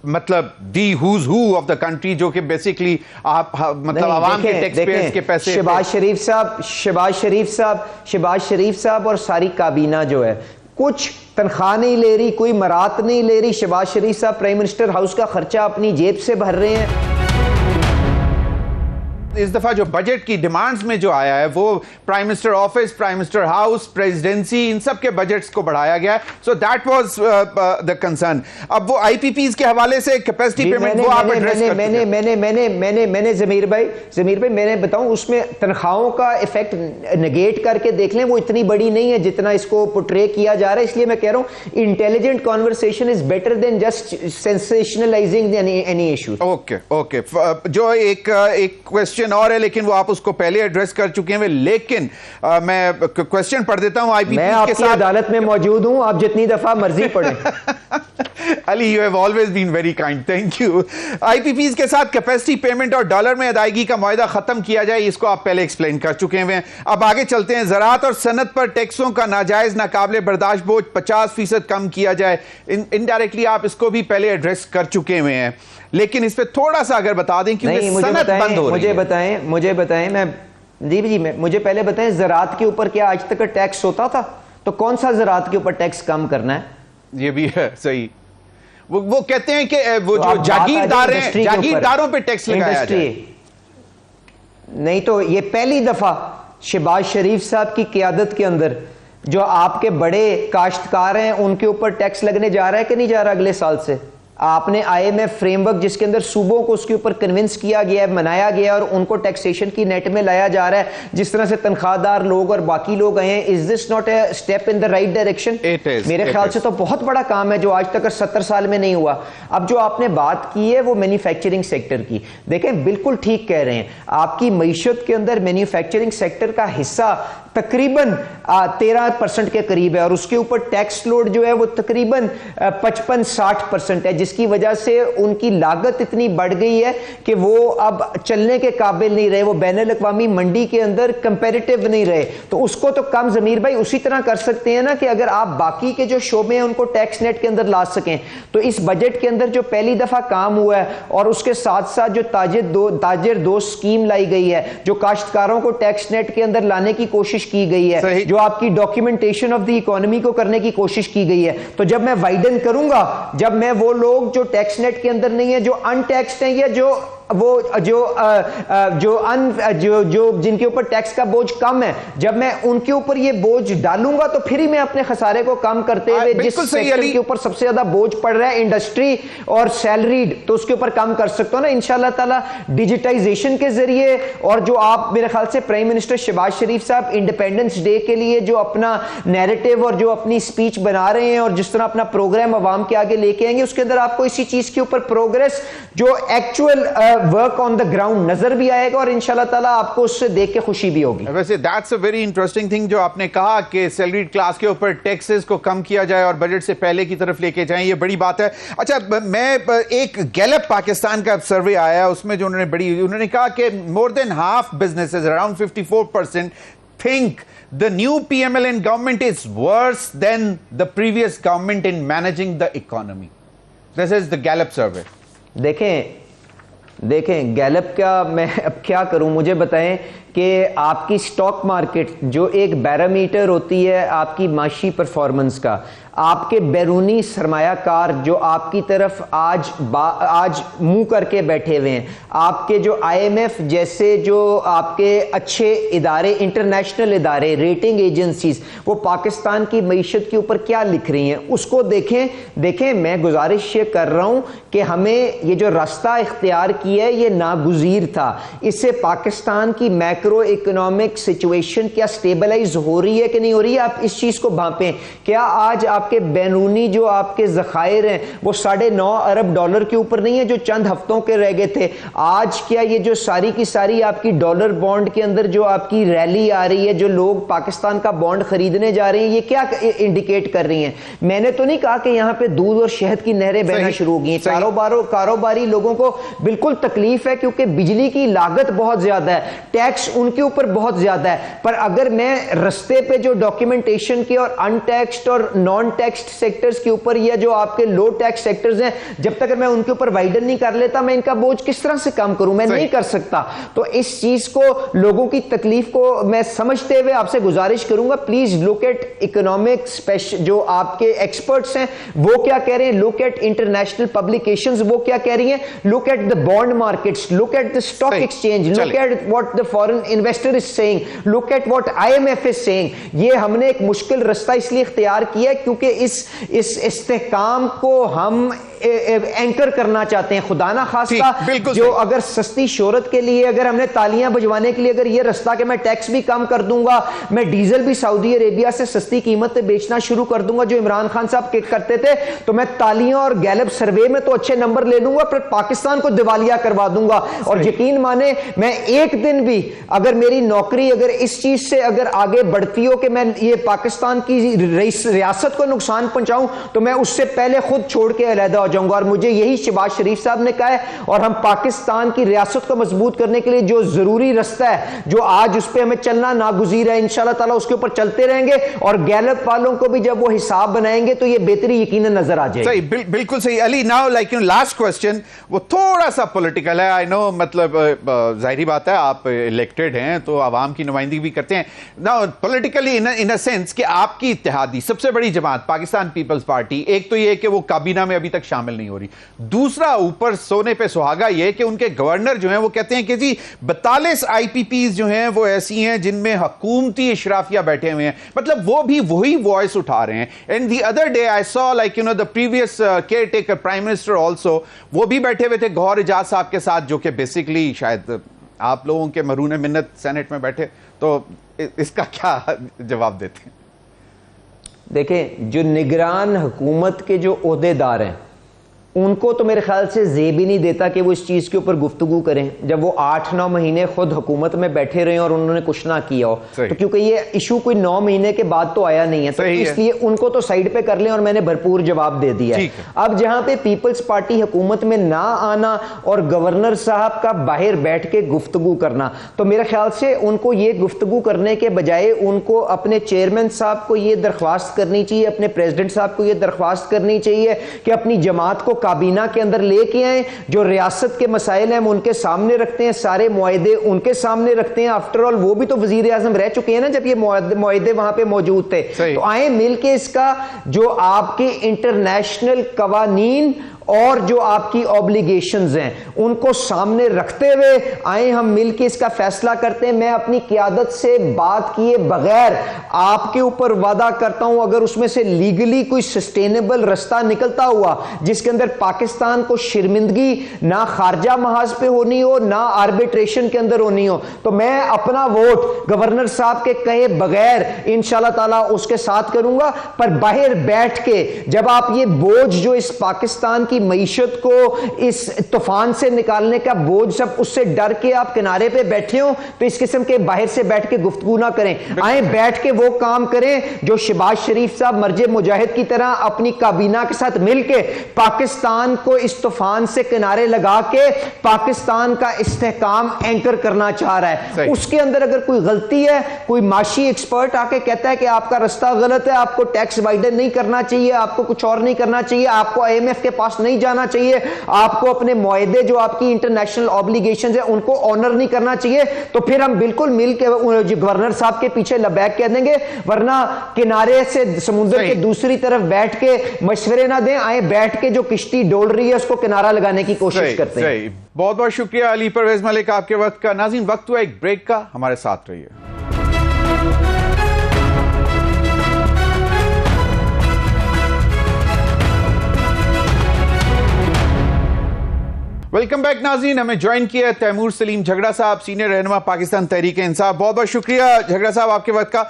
مطلب دی who's who of the country جو کہ basically آپ مطلب عوام کے tax pairs کے پیسے. شہباز شریف صاحب اور ساری کابینہ جو ہے کچھ تنخواہ نہیں لے رہی, کوئی مرات نہیں لے رہی. شہباز شریف صاحب پرائم منسٹر ہاؤس کا خرچہ اپنی جیب سے بھر رہے ہیں. اس دفعہ جو بجٹ کی ڈیمانڈز میں جو آیا ہے وہ prime minister office, prime minister house, presidency, ان سب کے بجٹس کو بڑھایا گیا ہے. So that was the concern. اب وہ آئی پی پیز کے حوالے سے کیپیسٹی پیمنٹ وہ آپ ایڈریس کر چکے ہیں. میں نے ضمیر بھائی میں نے بتاؤں اس میں تنخواہوں کا ایفیکٹ نگیٹ کر کے دیکھ لیں, وہ اتنی بڑی نہیں ہے جتنا اس کو پورٹرے کیا جا رہا ہے. اس لیے میں کہہ رہا ہوں intelligent conversation is better than just sensationalising any issue. Okay جو ایک کوشچن اور ہے لیکن وہ آپ اس کو پہلے ایڈریس کر چکے ہیں, لیکن میں کوشچن پڑھ دیتا ہوں. میں آپ کی عدالت میں موجود ہوں, آپ جتنی دفعہ مرضی پڑھیں. Ali, you have always been very kind, thank you. I P Ps کے ساتھ کیپیسٹی پیمنٹ اور ڈالر میں ادائیگی کا معاہدہ ختم کیا جائے, اس کو آپ پہلے ایکسپلین کر چکے ہیں. اب آگے چلتے ہیں. زراعت اور صنعت پر ٹیکسوں کا ناجائز ناقابل برداشت بوجھ 50% کم کیا جائے. انڈائریکٹلی آپ اس کو بھی پہلے ایڈریس کر چکے ہوئے ہیں, لیکن اس پہ تھوڑا سا اگر بتا دیں کیونکہ صنعت بند ہو رہی ہے. مجھے بتائیں مجھے پہلے بتائیں زراعت کے اوپر کیا آج تک ٹیکس ہوتا تھا؟ تو کون سا زراعت کے اوپر ٹیکس کم کرنا ہے؟ یہ بھی ہے صحیح. وہ کہتے ہیں کہ وہ جو جاگیرداروں پہ ٹیکس لگایا جائے. نہیں تو یہ پہلی دفعہ شہباز شریف صاحب کی قیادت کے اندر جو آپ کے بڑے کاشتکار ہیں ان کے اوپر ٹیکس لگنے جا رہا ہے کہ نہیں جا رہا اگلے سال سے؟ آپ نے I M F framework جس کے اندر صوبوں کو اس کے اوپر کنونس کیا گیا ہے, منایا گیا اور ان کو ٹیکسیشن کی نیٹ میں لایا جا رہا ہے, جس طرح سے تنخواہ دار لوگ اور باقی لوگ آئے ہیں. Is this not a step in the right direction? میرے خیال سے تو بہت بڑا کام ہے جو آج تک 70 سال میں نہیں ہوا. اب جو آپ نے بات کی ہے وہ مینوفیکچرنگ سیکٹر کی, دیکھیں بالکل ٹھیک کہہ رہے ہیں. آپ کی معیشت کے اندر مینوفیکچرنگ سیکٹر کا حصہ تقریباً 13% کے قریب ہے, اور اس کے اوپر ٹیکس لوڈ جو ہے وہ تقریباً 55-60% ہے, جس کی وجہ سے ان کی لاگت اتنی بڑھ گئی ہے کہ وہ اب چلنے کے قابل نہیں رہے, وہ بین الاقوامی منڈی کے اندر کمپیریٹیو نہیں رہے. تو اس کو تو کم ضمیر بھائی اسی طرح کر سکتے ہیں نا کہ اگر آپ باقی کے جو شعبے ہیں ان کو ٹیکس نیٹ کے اندر لا سکیں. تو اس بجٹ کے اندر جو پہلی دفعہ کام ہوا ہے اور اس کے ساتھ ساتھ جو تاجر دوست اسکیم لائی گئی ہے, جو کاشتکاروں کو ٹیکس نیٹ کے اندر لانے کی کوشش کی گئی ہے, جو آپ کی ڈاکیومنٹیشن آف دی اکانومی کو کرنے کی کوشش کی گئی ہے. تو جب میں وائڈن کروں گا, جب میں وہ لوگ جو ٹیکس نیٹ کے اندر نہیں ہے, جو ان ٹیکسڈ ہیں, یا جو جن کے اوپر ٹیکس کا بوجھ کم ہے, جب میں ان کے اوپر یہ بوجھ ڈالوں گا تو پھر ہی میں اپنے خسارے کو کم کرتے ہوئے جس سیکٹر کے اوپر سب سے زیادہ بوجھ پڑ رہا ہے انڈسٹری اور سیلریڈ, تو اس کے اوپر کم کر سکتا ہوں نا انشاءاللہ تعالی ڈیجیٹائزیشن کے ذریعے. اور جو آپ میرے خیال سے پرائم منسٹر شہباز شریف صاحب انڈیپینڈنس ڈے کے لیے جو اپنا نیریٹو اور جو اپنی اسپیچ بنا رہے ہیں اور جس طرح اپنا پروگرام عوام کے آگے لے کے آئیں گے, اس کے اندر آپ کو اسی چیز کے اوپر پروگرس جو actual work on the ground نظر بھی آئے گا, اور انشاءاللہ تعالیٰ آپ کو اس سے دیکھ کے خوشی بھی ہوگی. ویسے that's a very interesting thing جو آپ نے کہا کہ سیلریڈ کلاس کے اوپر ٹیکسز کو کم کیا جائے اور بجٹ سے پہلے کی طرف لے کے جائیں, یہ بڑی بات ہے. اچھا, میں ایک گیلپ پاکستان کا سروے آیا ہے, اس میں جو انہوں نے کہا کہ more than half businesses around 54% think the new PMLN government is worse than the previous government in managing the economy. This is the Gallup survey. دیکھیں گیلپ کا میں اب کیا کروں, مجھے بتائیں کہ آپ کی سٹاک مارکیٹ جو ایک بیرامیٹر ہوتی ہے آپ کی معاشی پرفارمنس کا, آپ کے بیرونی سرمایہ کار جو آپ کی طرف آج منہ کر کے بیٹھے ہوئے ہیں, آپ کے جو آئی ایم ایف جیسے جو آپ کے اچھے ادارے, انٹرنیشنل ادارے, ریٹنگ ایجنسیز, وہ پاکستان کی معیشت کے اوپر کیا لکھ رہی ہیں اس کو دیکھیں. میں گزارش یہ کر رہا ہوں کہ ہمیں یہ جو راستہ اختیار کیا ہے یہ ناگزیر تھا. اس سے پاکستان کی میکرو اکنامک سچویشن کیا سٹیبلائز ہو رہی ہے کہ نہیں ہو رہی ہے, آپ اس چیز کو بھانپیں. کیا آج آپ کے بیرونی جو آپ کے ذخائر ہیں وہ $9.5 ارب کے اوپر نہیں ہے جو چند ہفتوں کے رہ گئے تھے؟ آج کیا یہ جو ساری کی ساری آپ کی ڈالر بانڈ کے اندر جو آپ کی ریلی آ رہی ہے, جو لوگ پاکستان کا بانڈ خریدنے جا رہے ہیں, یہ کیا انڈیکیٹ کر رہی ہیں؟ میں نے تو نہیں کہا کہ یہاں پہ دودھ اور شہد کی نہریں بہنا شروع ہو گئی ہیں. کاروباری لوگوں کو بالکل تکلیف ہے کیونکہ بجلی کی لاگت بہت زیادہ ہے, ٹیکس ان کے اوپر بہت زیادہ ہے. پر اگر میں رستے پہ جو ڈاکیومنٹیشن کے اور ان ٹیکسڈ اور نان ٹیکسڈ سیکٹرز کے اوپر یا جو آپ کے لو ٹیکس سیکٹرز ہیں, جب تک میں ان کے اوپر وائڈن نہیں کر لیتا میں ان کا بوجھ کس طرح سے کم کروں؟ میں نہیں کر سکتا. تو اس چیز کو, لوگوں کی تکلیف کو میں سمجھتے ہوئے آپ سے گزارش کروں گا, پلیز لک ایٹ اکنامکس, جو آپ کے ایکسپرٹس ہیں وہ کیا کہہ رہے ہیں, لک ایٹ انٹرنیشنل پبلیکیشنز وہ کیا کہہ رہی ہیں, look at the bond markets, look at the stock exchange, look at what the foreign investor is saying, look at what IMF is saying. یہ ہم نے ایک مشکل رستہ اس لیے اختیار کیا ہے کیونکہ اس استحکام کو ہم اینکر کرنا چاہتے ہیں. خدا نہ خواستہ جو اگر سستی شہرت کے لیے, اگر ہم نے تالیاں بجوانے کے لیے اگر یہ رستہ کہ میں ٹیکس بھی کم کر دوں گا, میں ڈیزل بھی سعودی عربیہ سے سستی قیمت پہ بیچنا شروع کر دوں گا جو عمران خان صاحب کرتے تھے, تو میں تالیاں اور گیلپ سروے میں تو اچھے نمبر لے لوں گا, پھر پاکستان کو دیوالیہ کروا دوں گا. اور یقین مانے میں ایک دن بھی اگر میری نوکری اگر اس چیز سے اگر آگے بڑھتی ہو کہ میں یہ پاکستان کی ریاست کو نقصان پہنچاؤں, تو میں اس سے پہلے خود چھوڑ کے علیحدہ جاؤں گا. اور مجھے یہی شہباز شریف صاحب نے کہا ہے, اور ہم پاکستان کی ریاست کو مضبوط کرنے کے لیے جو ضروری رستہ ہے جو آج اس پہ ہمیں چلنا ناگزیر ہے, انشاءاللہ تعالی اس کے اوپر چلتے رہیں گے. اور گیلپ والوں کو بھی جب وہ حساب بنائیں گے تو یہ بہتری یقیناً نظر آ جائے گی. صحیح, بالکل صحیح. علی, ناؤ لائک لاسٹ کوسچن, وہ تھوڑا سا پولیٹیکل ہے, آئی نو, مطلب ظاہری بات ہے آپ الیکٹڈ ہیں تو عوام کی نمائندگی بھی کرتے ہیں. Now politically in a sense کہ آپ کی اتحادی سب سے بڑی جماعت پاکستان پیپلز پارٹی, ایک تو یہ کہ وہ کابینہ میں ابھی تک شامل نہیں ہو رہی, دوسرا اوپر سونے پہ سہاگا یہ کہ ان کے گورنر جو ہیں وہ کہتے ہیں کہ جی 42 آئی پی پیز جو ہیں وہ ایسی ہیں جن میں حکومتی اشرافیہ بیٹھے ہوئے ہیں, مطلب وہ بھی وہی وائس اٹھا رہے ہیں. And the other day I so like the previous caretaker prime minister also, وہ بھی بیٹھے ہوئے تھے گوہر اجاز صاحب کے ساتھ, جو کہ بیسیکلی شاید آپ لوگوں کے مرہون منت سینٹ میں بیٹھے, تو اس کا کیا جواب دیتے ہیں؟ دیکھیں, جو نگران حکومت کے جو عہدیدار ہیں ان کو تو میرے خیال سے زیب ہی نہیں دیتا کہ وہ اس چیز کے اوپر گفتگو کریں جب وہ 8-9 مہینے خود حکومت میں بیٹھے رہے اور انہوں نے کچھ نہ کیا ہو. تو کیونکہ یہ ایشو کوئی 9 مہینے کے بعد تو آیا نہیں ہے, تو اس لیے ان کو تو سائیڈ پہ کر لیں, اور میں نے بھرپور جواب دے دیا ہے. اب جہاں پہ پیپلز پارٹی حکومت میں نہ آنا اور گورنر صاحب کا باہر بیٹھ کے گفتگو کرنا, تو میرے خیال سے ان کو یہ گفتگو کرنے کے بجائے ان کو اپنے چیئرمین صاحب کو یہ درخواست کرنی چاہیے, اپنے پریزیڈنٹ صاحب کو یہ درخواست کرنی چاہیے کہ اپنی جماعت کو کابینہ کے اندر لے کے آئیں, جو ریاست کے مسائل ہیں ہم ان کے سامنے رکھتے ہیں, سارے معاہدے ان کے سامنے رکھتے ہیں. آفٹر آل وہ بھی تو وزیر اعظم رہ چکے ہیں نا جب یہ معاہدے وہاں پہ موجود تھے. تو آئیں مل کے اس کا جو آپ کے انٹرنیشنل قوانین اور جو آپ کی اوبلیگیشنز ہیں ان کو سامنے رکھتے ہوئے آئیں ہم مل کے اس کا فیصلہ کرتے ہیں. میں اپنی قیادت سے بات کیے بغیر آپ کے اوپر وعدہ کرتا ہوں, اگر اس میں سے لیگلی کوئی سسٹینیبل رستہ نکلتا ہوا جس کے اندر پاکستان کو شرمندگی نہ خارجہ محاذ پہ ہونی ہو نہ آربیٹریشن کے اندر ہونی ہو, تو میں اپنا ووٹ گورنر صاحب کے کہے بغیر انشاءاللہ تعالیٰ اس کے ساتھ کروں گا. پر باہر بیٹھ کے جب آپ یہ بوجھ جو اس پاکستان کی معیشت کو اس طوفان سے نکالنے کا بوجھ سب اس سے ڈر کے آپ کنارے پہ بیٹھے ہوں, تو اس قسم کے باہر سے بیٹھ کے گفتگو نہ کریں. آئیں بیٹھ کے وہ کام کریں جو شہباز شریف صاحب مرج مجاہد کی طرح اپنی کابینہ کے ساتھ مل کے پاکستان کو اس طوفان سے کنارے لگا کے پاکستان کا استحکام اینکر کرنا چاہ رہا ہے. اس کے اندر اگر کوئی غلطی ہے, کوئی معاشی ایکسپرٹ آ کے کہتا ہے کہ آپ کا رستہ غلط ہے, آپ کو ٹیکس وائڈن نہیں کرنا چاہیے, آپ کو کچھ اور نہیں کرنا چاہیے, آپ کو IMF کے پاس نہیں نہیں جانا چاہیے, آپ کو اپنے معاہدے جو آپ کی انٹرنیشنل آبلیگیشنز ہیں ان کو آنر نہیں کرنا چاہیے, تو پھر ہم بالکل مل کے گورنر صاحب کے پیچھے لبیک کہہ دیں گے, ورنہ کنارے سے سمندر کے دوسری طرف بیٹھ کے مشورے نہ دیں, آئیں بیٹھ کے جو کشتی ڈول رہی ہے اس کو کنارہ لگانے کی کوشش کرتے ہیں. بہت بہت شکریہ علی پرویز ملک آپ کے وقت کا. ناظرین وقت ہوا ایک بریک کا, ہمارے ساتھ رہیے. ویلکم بیک ناظرین, ہمیں جوائن کیا ہے تیمور سلیم جھگڑا صاحب, سینئر رہنما پاکستان تحریک انصاف. بہت بہت شکریہ جھگڑا صاحب آپ کے وقت کا.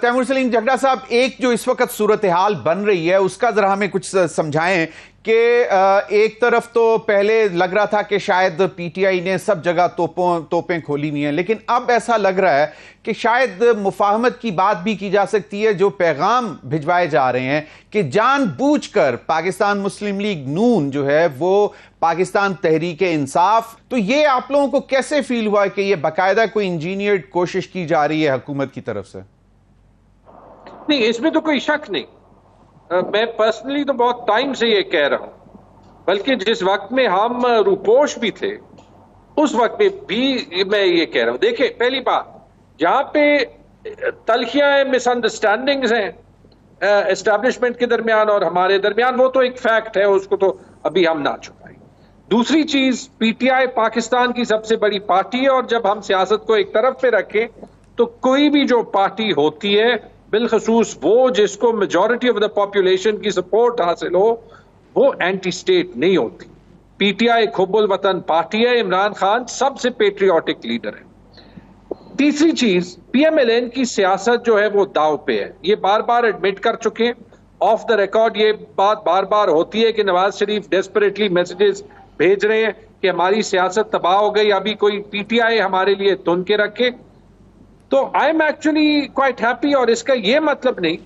تیمور سلیم جھگڑا صاحب, ایک جو اس وقت صورتحال بن رہی ہے اس کا ذرا ہمیں کچھ سمجھائیں کہ ایک طرف تو پہلے لگ رہا تھا کہ شاید پی ٹی آئی نے سب جگہ توپیں کھولی ہوئی ہیں, لیکن اب ایسا لگ رہا ہے کہ شاید مفاہمت کی بات بھی کی جا سکتی ہے. جو پیغام بھجوائے جا رہے ہیں کہ جان بوجھ کر پاکستان مسلم لیگ نون جو ہے وہ پاکستان تحریک انصاف, تو یہ آپ لوگوں کو کیسے فیل ہوا کہ یہ باقاعدہ کوئی انجینئرڈ کوشش کی جا رہی ہے حکومت کی طرف سے؟ نہیں, اس میں تو کوئی شک نہیں. میں پرسنلی تو بہت ٹائم سے یہ کہہ رہا ہوں, بلکہ جس وقت میں ہم روپوش بھی تھے اس وقت میں بھی میں یہ کہہ رہا ہوں. دیکھیں, پہلی بات, جہاں پہ تلخیاں ہیں, مس انڈرسٹینڈنگز ہیں اسٹیبلشمنٹ کے درمیان اور ہمارے درمیان, وہ تو ایک فیکٹ ہے, اس کو تو ابھی ہم نہ چھپائیں. دوسری چیز, پی ٹی آئی پاکستان کی سب سے بڑی پارٹی ہے, اور جب ہم سیاست کو ایک طرف پہ رکھیں تو کوئی بھی جو پارٹی ہوتی ہے, بالخصوص وہ جس کو میجورٹی آف دا پاپولیشن کی سپورٹ حاصل ہو, وہ اینٹی اسٹیٹ نہیں ہوتی. پی ٹی آئی حب الوطن پارٹی ہے, عمران خان سب سے پیٹریوٹک لیڈر ہے. تیسری چیز, پی ایم ایل این کی سیاست جو ہے وہ داؤ پہ ہے, یہ بار بار ایڈمٹ کر چکے ہیں. آف دا ریکارڈ یہ بات بار بار ہوتی ہے کہ نواز شریف ڈیسپریٹلی میسیجز بھیج رہے ہیں کہ ہماری سیاست تباہ ہو گئی, ابھی کوئی پی ٹی آئی ہمارے لیے تن کے رکھے. تو I am actually quite happy, اور اس کا یہ مطلب نہیں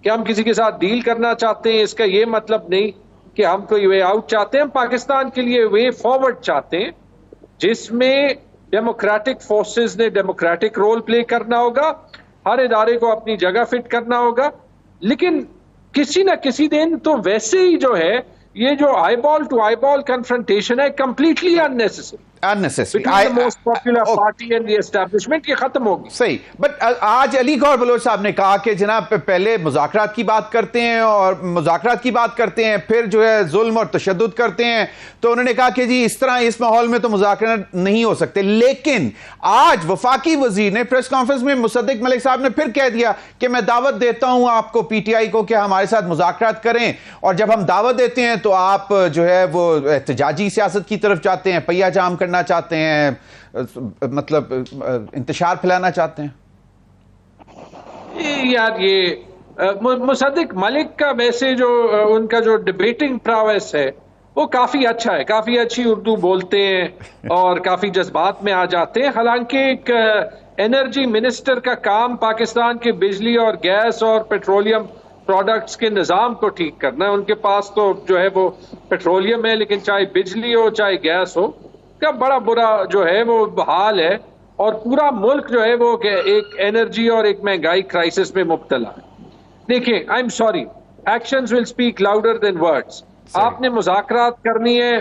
کہ ہم کسی کے ساتھ ڈیل کرنا چاہتے ہیں, اس کا یہ مطلب نہیں کہ ہم کوئی وے آؤٹ چاہتے ہیں. ہم پاکستان کے لیے وے فارورڈ چاہتے ہیں جس میں ڈیموکریٹک فورسز نے ڈیموکریٹک رول پلے کرنا ہوگا, ہر ادارے کو اپنی جگہ فٹ کرنا ہوگا, لیکن کسی نہ کسی دن تو ویسے ہی جو ہے یہ جو آئی بال ٹو آئی بال کنفرنٹیشن ہے completely unnecessary most popular party and the establishment, یہ ختم ہوگی. صحیح, بٹ آج علی گور بلوچ صاحب نے کہا کہ جناب پہلے مذاکرات کی بات کرتے ہیں اور مذاکرات کی بات کرتے ہیں, پھر جو ہے ظلم اور تشدد کرتے ہیں. تو انہوں نے کہا کہ جی اس طرح اس ماحول میں تو مذاکرات نہیں ہو سکتے. لیکن آج وفاقی وزیر نے پریس کانفرنس میں مصدق ملک صاحب نے پھر کہہ دیا کہ میں دعوت دیتا ہوں آپ کو پی ٹی آئی کو کہ ہمارے ساتھ مذاکرات کریں, اور جب ہم دعوت دیتے ہیں تو آپ جو ہے وہ احتجاجی سیاست کی طرف جاتے ہیں, پہیا جام کرنا چاہتے ہیں, مطلب انتشار پھیلانا چاہتے ہیں. یار یہ مصدق ملک کا ویسے جو ان کا جو ڈبیٹنگ پراویس ہے وہ کافی اچھا ہے, کافی اچھی اردو بولتے ہیں اور کافی جذبات میں آ جاتے ہیں. حالانکہ ایک انرجی منسٹر کا کام پاکستان کے بجلی اور گیس اور پیٹرولیم پروڈکٹس کے نظام کو ٹھیک کرنا ہے. ان کے پاس تو جو ہے وہ پیٹرولیم ہے, لیکن چاہے بجلی ہو چاہے گیس ہو, کا بڑا برا جو ہے وہ حال ہے, اور پورا ملک جو ہے وہ ایک انرجی اور ایک مہنگائی کرائسس میں مبتلا ہے. دیکھیں, I am sorry, actions will speak louder than words. آپ نے مذاکرات کرنی ہے,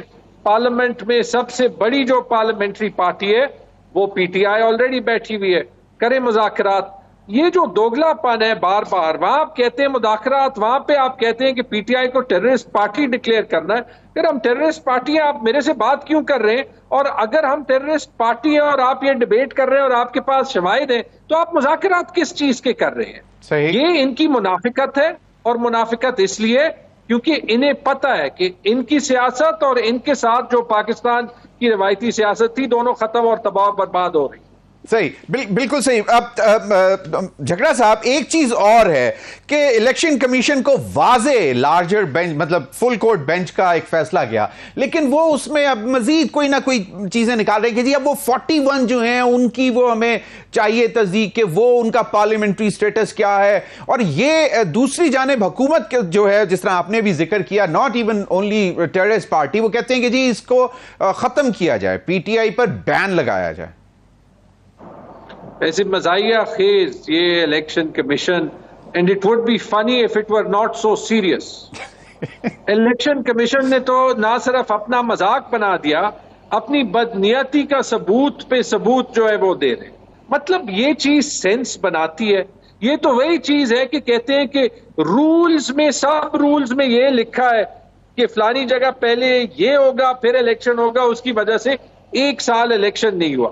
پارلیمنٹ میں سب سے بڑی جو پارلیمنٹری پارٹی ہے وہ پی ٹی آئی آلریڈی بیٹھی ہوئی ہے, کریں مذاکرات. یہ جو دوگلا پن ہے بار بار, وہاں آپ کہتے ہیں مذاکرات, وہاں پہ آپ کہتے ہیں کہ پی ٹی آئی کو ٹیررسٹ پارٹی ڈکلیئر کرنا ہے. پھر ہم ٹیررسٹ پارٹی ہیں, آپ میرے سے بات کیوں کر رہے ہیں؟ اور اگر ہم ٹیررسٹ پارٹی ہیں اور آپ یہ ڈیبیٹ کر رہے ہیں اور آپ کے پاس شواہد ہیں, تو آپ مذاکرات کس چیز کے کر رہے ہیں؟ صحیح. یہ ان کی منافقت ہے, اور منافقت اس لیے کیونکہ انہیں پتہ ہے کہ ان کی سیاست اور ان کے ساتھ جو پاکستان کی روایتی سیاست تھی دونوں ختم اور تباہ و برباد ہو رہی. صحیح, بالکل صحیح. اب جھگڑا صاحب ایک چیز اور ہے کہ الیکشن کمیشن کو واضح لارجر بینچ مطلب فل کورٹ بینچ کا ایک فیصلہ گیا, لیکن وہ اس میں اب مزید کوئی نہ کوئی چیزیں نکال رہے ہیں کہ جی اب وہ 41 جو ہیں ان کی وہ ہمیں چاہیے تصدیق کہ وہ ان کا پارلیمنٹری سٹیٹس کیا ہے. اور یہ دوسری جانب حکومت جو ہے, جس طرح آپ نے بھی ذکر کیا, not even only terrorist party, وہ کہتے ہیں کہ جی اس کو ختم کیا جائے, پی ٹی آئی پر بین لگایا جائے. ایسی مزاحیہ خیز یہ election commission, and it would be funny if it were not so serious. Election commission نے تو نہ صرف اپنا مذاق بنا دیا، اپنی بدنیتی کا ثبوت پہ ثبوت جو ہے وہ دے رہے ہیں. مطلب یہ چیز سینس بناتی ہے؟ یہ تو وہی چیز ہے کہ کہتے ہیں کہ رولز میں، سب رولز میں یہ لکھا ہے کہ فلانی جگہ پہلے یہ ہوگا پھر الیکشن ہوگا، اس کی وجہ سے 1 سال الیکشن نہیں ہوا.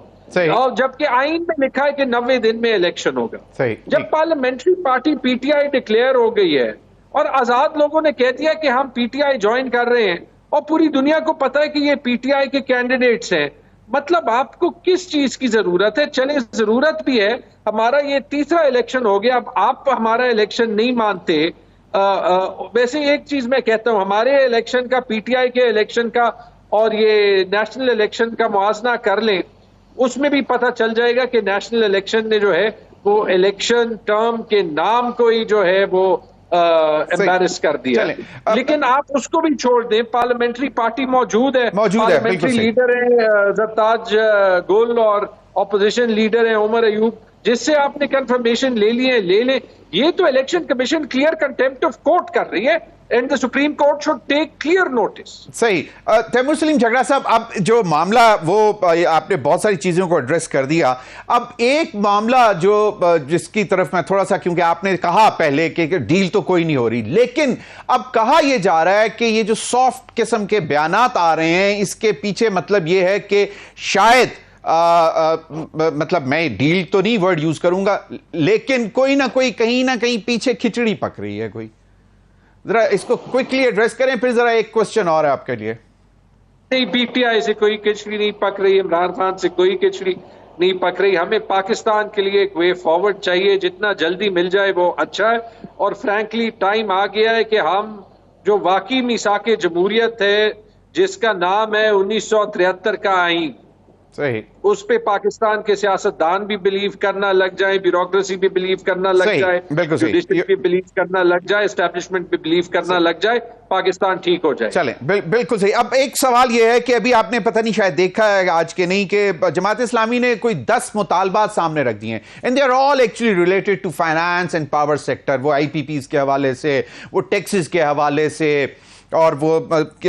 اور جبکہ آئین میں لکھا ہے کہ 90 دن میں الیکشن ہوگا. جب parliamentary party P T I declare ہو گئی ہے اور آزاد لوگوں نے کہہ دیا کہ ہم پی ٹی آئی جوائن کر رہے ہیں، اور پوری دنیا کو پتا ہے کہ یہ پی ٹی آئی کے کینڈیڈیٹس ہیں، مطلب آپ کو کس چیز کی ضرورت ہے؟ چلے ضرورت بھی ہے، ہمارا یہ 3را الیکشن ہو گیا، اب آپ ہمارا الیکشن نہیں مانتے. ویسے ایک چیز میں کہتا ہوں، ہمارے الیکشن کا، پی ٹی آئی کے الیکشن کا اور یہ نیشنل الیکشن کا موازنہ کر لیں، اس میں بھی پتہ چل جائے گا کہ نیشنل الیکشن نے جو ہے وہ الیکشن ٹرم کے نام کو ہی جو ہے وہ امبیرس کر دیا. لیکن آپ اس کو بھی چھوڑ دیں، پارلیمنٹری پارٹی موجود ہے، پارلیمنٹری لیڈر ہیں زرتاج گل اور اپوزیشن لیڈر ہیں عمر ایوب، جس سے آپ نے کنفرمیشن لے لیں. یہ تو election commission clear contempt of court کر رہی ہے، and the supreme court should take clear notice. صحیح. تیمور سلیم جھگڑا صاحب، اب جو معاملہ وہ آپ نے بہت ساری چیزوں کو ایڈریس کر دیا. اب ایک معاملہ جو جس کی طرف میں تھوڑا سا، کیونکہ آپ نے کہا پہلے کہ ڈیل تو کوئی نہیں ہو رہی، لیکن اب کہا یہ جا رہا ہے کہ یہ جو سافٹ قسم کے بیانات آ رہے ہیں، اس کے پیچھے مطلب یہ ہے کہ شاید مطلب میں ڈیل تو نہیں ورڈ یوز کروں گا، لیکن کوئی نہ کوئی کہیں نہ کہیں پیچھے کھچڑی پک رہی ہے. کوئی ذرا اس کو کوئکلی ایڈریس کریں، پھر ذرا ایک کوسچن اور ہے آپ کے لیے. نہیں، پی ٹی آئی سے کوئی کھچڑی نہیں پک رہی، عمران خان سے کوئی کھچڑی نہیں پک رہی. ہمیں پاکستان کے لیے ایک وے فارورڈ چاہیے، جتنا جلدی مل جائے وہ اچھا ہے. اور فرینکلی ٹائم آ گیا ہے کہ ہم جو واقعی میثاق جمہوریت ہے، جس کا نام ہے 1973 کا آئین، صحیح، اس پہ پاکستان کے سیاستدان بھی بلیو کرنا لگ جائے، بیوروکریسی بھی بلیو کرنا لگ جائے، جوڈیشری بھی بلیو کرنا لگ جائے، اسٹیبلشمنٹ بھی بلیو کرنا لگ جائے، پاکستان ٹھیک ہو جائے. چلیں، بالکل صحیح. اب ایک سوال یہ ہے کہ ابھی آپ نے پتہ نہیں شاید دیکھا ہے آج کے نہیں، کہ جماعت اسلامی نے کوئی 10 مطالبات سامنے رکھ دیے ہیں، and they are all actually related to finance and power sector. وہ آئی پی پیز کے حوالے سے، وہ ٹیکسز کے حوالے سے، اور وہ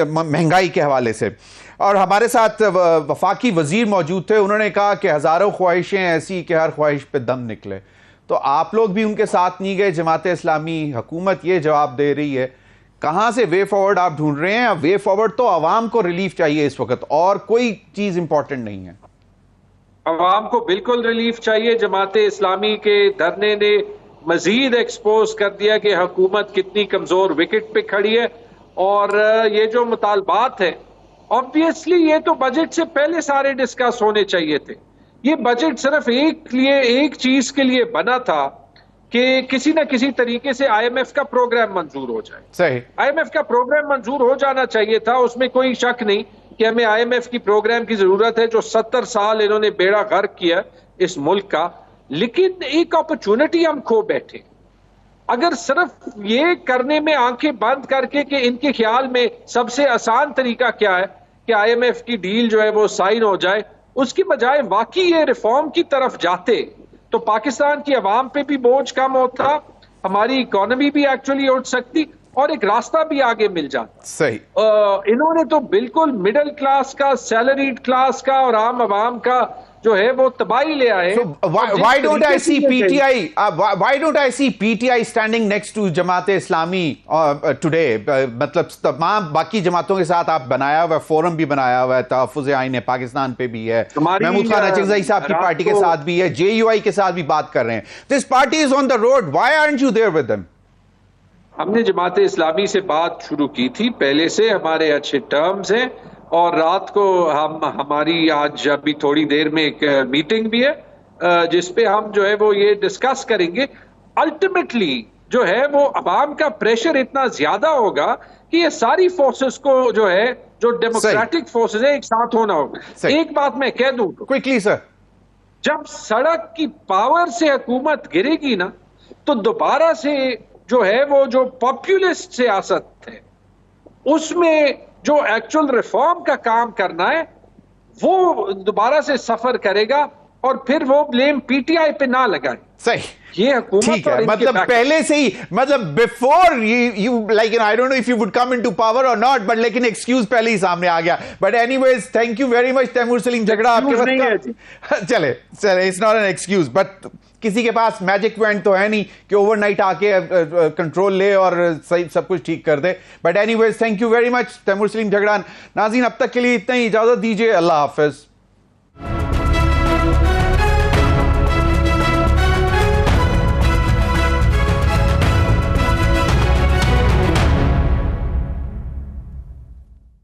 مہنگائی کے حوالے سے. اور ہمارے ساتھ وفاقی وزیر موجود تھے، انہوں نے کہا کہ ہزاروں خواہشیں ایسی کہ ہر خواہش پہ دم نکلے. تو آپ لوگ بھی ان کے ساتھ نہیں گئے. جماعت اسلامی حکومت یہ جواب دے رہی ہے، کہاں سے وے فارورڈ آپ ڈھونڈ رہے ہیں؟ وے فارورڈ تو عوام کو ریلیف چاہیے اس وقت، اور کوئی چیز امپورٹنٹ نہیں ہے. عوام کو بالکل ریلیف چاہیے. جماعت اسلامی کے دھرنے نے مزید ایکسپوز کر دیا کہ حکومت کتنی کمزور وکٹ پہ کھڑی ہے. اور یہ جو مطالبات ہیں، obviously یہ تو بجٹ سے پہلے سارے ڈسکس ہونے چاہیے تھے. یہ بجٹ صرف ایک چیز کے لیے بنا تھا کہ کسی نہ کسی طریقے سے آئی ایم ایف کا پروگرام منظور ہو جائے. صحیح، آئی ایم ایف کا پروگرام منظور ہو جانا چاہیے تھا، اس میں کوئی شک نہیں کہ ہمیں آئی ایم ایف کی پروگرام کی ضرورت ہے، جو 70 سال انہوں نے بیڑا غرق کیا اس ملک کا. لیکن ایک اپرچونٹی ہم کھو بیٹھے. اگر صرف یہ کرنے میں آنکھیں بند کر کے کہ ان کے خیال میں سب سے آسان طریقہ کیا ہے کہ آئی ایم ایف کی ڈیل جو ہے وہ سائن ہو جائے، اس کی بجائے واقعی یہ ریفارم کی طرف جاتے تو پاکستان کی عوام پہ بھی بوجھ کم ہوتا، ہماری اکانومی بھی ایکچولی اٹھ سکتی، اور ایک راستہ بھی آگے مل جاتا. صحیح. انہوں نے تو بالکل مڈل کلاس کا، سیلریڈ کلاس کا اور عام عوام کا جو ہے وہ تباہی لے آئے. Why don't I see PTI standing next to Jamaat Islami today؟ مطلب تمام باقی جماعتوں کے ساتھ آپ بنایا ہوا ہے، فورم بھی بنایا ہوا ہے، تحفظ آئین پاکستان پہ بھی ہے، محمود خان اچکزئی صاحب کی پارٹی کے ساتھ بھی ہے، JUI کے ساتھ بھی بات کر رہے ہیں. This party is on the road. Why aren't you there with them؟ ہم نے جماعت اسلامی سے بات شروع کی تھی پہلے سے، ہمارے اچھے ٹرمز ہیں، اور رات کو ہماری آج ابھی تھوڑی دیر میں ایک میٹنگ بھی ہے جس پہ ہم جو ہے وہ یہ ڈسکس کریں گے. الٹیمیٹلی جو ہے وہ عوام کا پریشر اتنا زیادہ ہوگا کہ یہ ساری فورسز کو جو ہے، جو ڈیموکریٹک فورسز ہیں، ایک ساتھ ہونا ہوگا. ایک بات میں کہہ دوں کوئکلی سر، جب سڑک کی پاور سے حکومت گرے گی نا، تو دوبارہ سے جو ہے وہ جو پاپولسٹ سیاست ہے، اس میں جو ایکچول ریفارم کا کام کرنا ہے وہ دوبارہ سے سفر کرے گا. اور پھر وہ بلیم پی ٹی آئی پہ نہ لگائیں. صحیح, یہ حکومت ٹھیک ہے, اور ان کے مطلب back- پہلے سے ہی, مطلب before you like I don't know if you would come into power or not, but لیکن ایکسکیوز پہلے ہی سامنے آ گیا. But anyways thank you very much Taimur Saleem Jhagra, آپ کے Excuse نہیں ہے وقت جی. کا چلے it's not an excuse, but کسی کے پاس میجک پوائنٹ تو ہے نہیں کہ اوور نائٹ آ کے کنٹرول لے اور صحیح سب کچھ ٹھیک کر دے. But anyways thank you very much Taimur Saleem Jhagra. ناظرین اب تک کے لیے اتنا ہی, اجازت دیجیے, اللہ حافظ.